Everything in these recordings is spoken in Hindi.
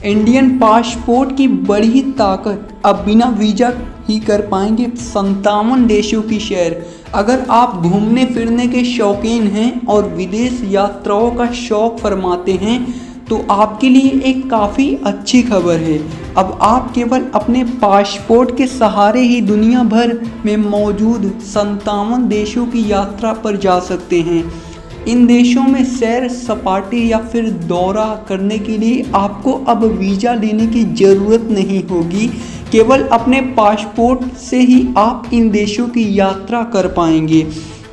इंडियन पासपोर्ट की बड़ी ताकत, अब बिना वीज़ा ही कर पाएंगे 57 देशों की सैर। अगर आप घूमने फिरने के शौकीन हैं और विदेश यात्राओं का शौक फरमाते हैं तो आपके लिए एक काफ़ी अच्छी खबर है। अब आप केवल अपने पासपोर्ट के सहारे ही दुनिया भर में मौजूद 57 देशों की यात्रा पर जा सकते हैं। इन देशों में सैर सपाटे या फिर दौरा करने के लिए आपको अब वीज़ा लेने की ज़रूरत नहीं होगी। केवल अपने पासपोर्ट से ही आप इन देशों की यात्रा कर पाएंगे।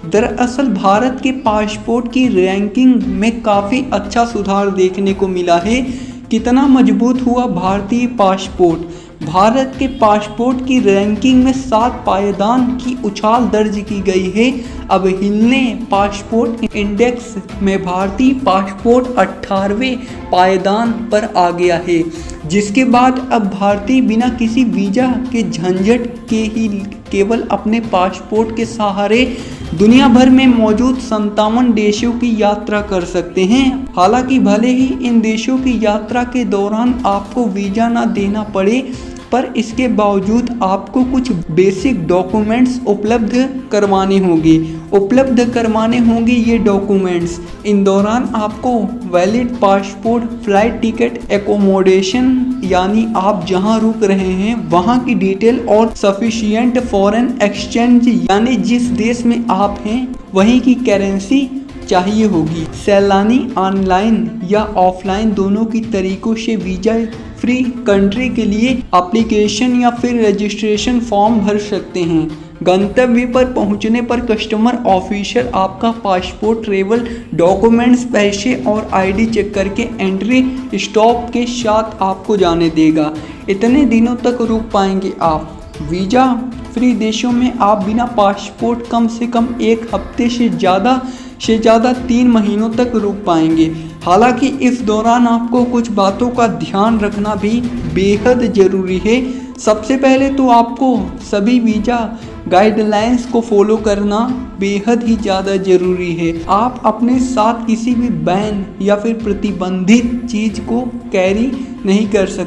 दरअसल भारत के पासपोर्ट की रैंकिंग में काफ़ी अच्छा सुधार देखने को मिला है। कितना मजबूत हुआ भारतीय पासपोर्ट। भारत के पासपोर्ट की रैंकिंग में 7 पायदान की उछाल दर्ज की गई है। अब हिलने पासपोर्ट इंडेक्स में भारतीय पासपोर्ट 18वें पायदान पर आ गया है, जिसके बाद अब भारतीय बिना किसी वीज़ा के झंझट के ही केवल अपने पासपोर्ट के सहारे दुनिया भर में मौजूद 57 देशों की यात्रा कर सकते हैं। हालांकि भले ही इन देशों की यात्रा के दौरान आपको वीज़ा ना देना पड़े, पर इसके बावजूद आपको कुछ बेसिक डॉक्यूमेंट्स उपलब्ध करवाने होंगे ये डॉक्यूमेंट्स। इन दौरान आपको valid passport, flight ticket, accommodation यानी आप जहां रुक रहे हैं वहां की डिटेल और सफिशिएंट फॉरेन एक्सचेंज यानी जिस देश में आप हैं वहीं की करेंसी चाहिए होगी। सैलानी ऑनलाइन या ऑफलाइन दोनों की तरीकों से वीज़ा फ्री कंट्री के लिए एप्लीकेशन या फिर रजिस्ट्रेशन फॉर्म भर सकते हैं। गंतव्य पर पहुंचने पर कस्टमर ऑफिसर आपका पासपोर्ट, ट्रेवल डॉक्यूमेंट्स, पैसे और आईडी चेक करके एंट्री स्टॉप के साथ आपको जाने देगा। इतने दिनों तक रुक पाएंगे आप। वीज़ा फ्री देशों में आप बिना पासपोर्ट कम से कम 1 हफ्ते से ज़्यादा 3 महीनों तक रुक पाएंगे। हालांकि इस दौरान आपको कुछ बातों का ध्यान रखना भी बेहद ज़रूरी है। सबसे पहले तो आपको सभी वीज़ा गाइडलाइंस को फॉलो करना बेहद ही ज़्यादा ज़रूरी है। आप अपने साथ किसी भी बैन या फिर प्रतिबंधित चीज़ को कैरी नहीं कर सकते।